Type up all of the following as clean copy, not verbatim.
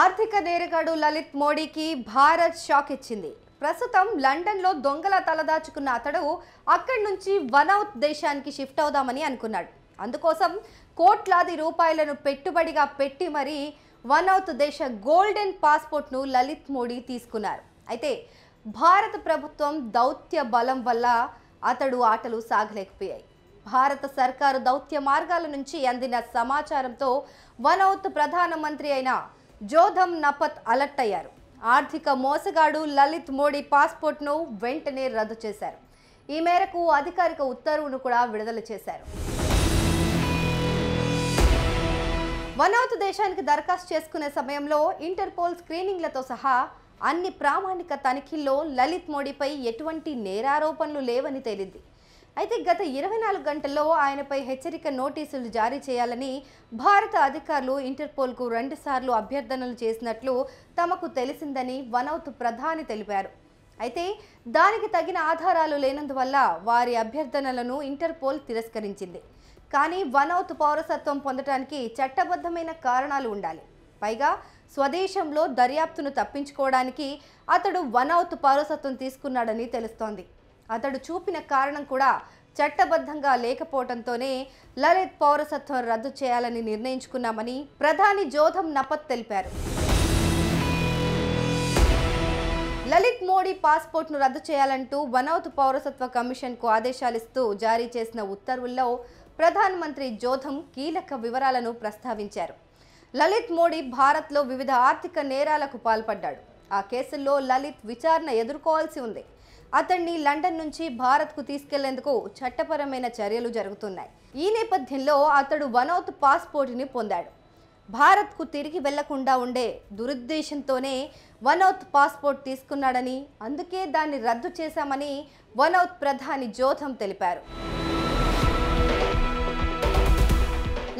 ఆర్థిక నేరగాడు లలిత్ మోడీకి భారత్ షాక్ ఇచ్చింది. ప్రస్తుతం లండన్లో దొంగల తలదాచుకున్న అతడు అక్కడి నుంచి వనౌత్ దేశానికి షిఫ్ట్ అవుదామని అనుకున్నాడు. అందుకోసం కోట్లాది రూపాయలను పెట్టుబడిగా పెట్టి మరీ వనౌత్ దేశ గోల్డెన్ పాస్పోర్ట్ను లలిత్ మోడీ తీసుకున్నారు. అయితే భారత ప్రభుత్వం దౌత్య బలం వల్ల అతడు ఆటలు సాగలేకపోయాయి. భారత సర్కారు దౌత్య మార్గాల నుంచి అందిన సమాచారంతో వనౌత్ ప్రధానమంత్రి అయిన జోధమ్ నపత్ అలర్ట్ అయ్యారు. ఆర్థిక మోసగాడు లలిత్ మోడీ పాస్పోర్ట్ను వెంటనే రద్దు చేశారు. ఈ మేరకు అధికారిక ఉత్తర్వును కూడా విడుదల చేశారు. వనౌత్ దేశానికి దరఖాస్తు చేసుకునే సమయంలో ఇంటర్పోల్ స్క్రీనింగ్లతో సహా అన్ని ప్రామాణిక తనిఖీల్లో లలిత్ మోడీపై ఎటువంటి నేరారోపణలు లేవని తేలింది. అయితే గత 24 గంటల్లో ఆయనపై హెచ్చరిక నోటీసులు జారీ చేయాలని భారత అధికారులు ఇంటర్పోల్కు 2 సార్లు అభ్యర్థనలు చేసినట్లు తమకు తెలిసిందని వనౌత్ ప్రధాని తెలిపారు. అయితే దానికి తగిన ఆధారాలు లేనందువల్ల వారి అభ్యర్థనలను ఇంటర్పోల్ తిరస్కరించింది. కానీ వనౌత్ పౌరసత్వం పొందడానికి చట్టబద్ధమైన కారణాలు ఉండాలి. పైగా స్వదేశంలో దర్యాప్తును తప్పించుకోవడానికి అతడు వనౌత్ పౌరసత్వం తీసుకున్నాడని తెలుస్తోంది. అతడు చూపిన కారణం కూడా చట్టబద్ధంగా లేకపోవడంతోనే లలిత్ పౌరసత్వం రద్దు చేయాలని నిర్ణయించుకున్నామని ప్రధాని జోధమ్ నపత్ తెలిపారు. లలిత్ మోడీ పాస్పోర్ట్ను రద్దు చేయాలంటూ వనౌత్ పౌరసత్వ కమిషన్కు ఆదేశాలిస్తూ జారీ చేసిన ఉత్తర్వుల్లో ప్రధానమంత్రి జోధమ్ కీలక వివరాలను ప్రస్తావించారు. లలిత్ మోడీ భారత్లో వివిధ ఆర్థిక నేరాలకు పాల్పడ్డాడు. ఆ కేసుల్లో లలిత్ విచారణ ఎదుర్కోవాల్సి ఉంది. అతన్ని లండన్ నుంచి భారత్కు తీసుకెళ్లేందుకు చట్టపరమైన చర్యలు జరుగుతున్నాయి. ఈ నేపథ్యంలో అతడు వనౌత్ పాస్పోర్ట్ని పొందాడు. భారత్కు తిరిగి వెళ్లకుండా ఉండే దురుద్దేశంతోనే వనౌత్ పాస్పోర్ట్ తీసుకున్నాడని, అందుకే దాన్ని రద్దు చేశామని వనౌత్ ప్రధాని జోధమ్ తెలిపారు.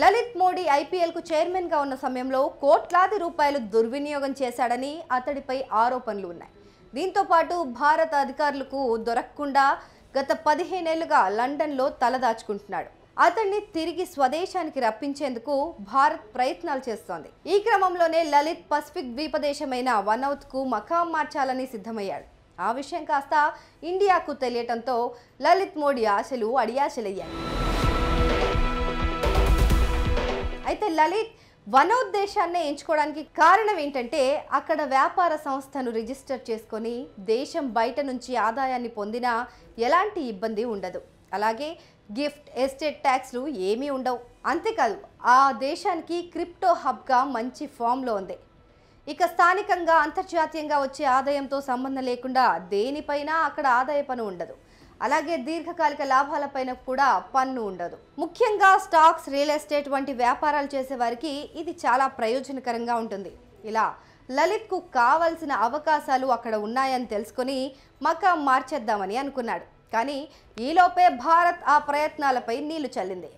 లలిత్ మోడీ ఐపీఎల్కు చైర్మన్గా ఉన్న సమయంలో కోట్లాది రూపాయలు దుర్వినియోగం చేశాడని అతడిపై ఆరోపణలు ఉన్నాయి. దీంతో పాటు భారత అధికారులకు దొరకకుండా గత 15 ఏళ్లుగా లండన్లో తలదాచుకుంటున్నాడు. అతన్ని తిరిగి స్వదేశానికి రప్పించేందుకు భారత్ ప్రయత్నాలు చేస్తోంది. ఈ క్రమంలోనే లలిత్ పసిఫిక్ ద్వీపదేశమైన వనౌత్కు మకాం మార్చాలని సిద్ధమయ్యాడు. ఆ విషయం కాస్త ఇండియాకు తెలియటంతో లలిత్ మోడీ ఆశలు అడియాశలయ్యాయి. అయితే లలిత్ వనౌత్ దేశాన్నే ఎంచుకోవడానికి కారణం ఏంటంటే అక్కడ వ్యాపార సంస్థను రిజిస్టర్ చేసుకొని దేశం బయట నుంచి ఆదాయాన్ని పొందినా ఎలాంటి ఇబ్బంది ఉండదు. అలాగే గిఫ్ట్, ఎస్టేట్ ట్యాక్స్లు ఏమీ ఉండవు. అంతేకాదు ఆ దేశానికి క్రిప్టో హబ్గా మంచి ఫామ్లో ఉంది. ఇక స్థానికంగా అంతర్జాతీయంగా వచ్చే ఆదాయంతో సంబంధం లేకుండా దేనిపైన అక్కడ ఆదాయ పన్ను ఉండదు. అలాగే దీర్ఘకాలిక లాభాలపైన కూడా పన్ను ఉండదు. ముఖ్యంగా స్టాక్స్, రియల్ ఎస్టేట్ వంటి వ్యాపారాలు చేసే వారికి ఇది చాలా ప్రయోజనకరంగా ఉంటుంది. ఇలా లలిత్కు కావాల్సిన అవకాశాలు అక్కడ ఉన్నాయని తెలుసుకొని మకాం మార్చేద్దామని అనుకున్నాడు. కానీ ఈలోపే భారత్ ఆ ప్రయత్నాలపై నీళ్లు చల్లింది.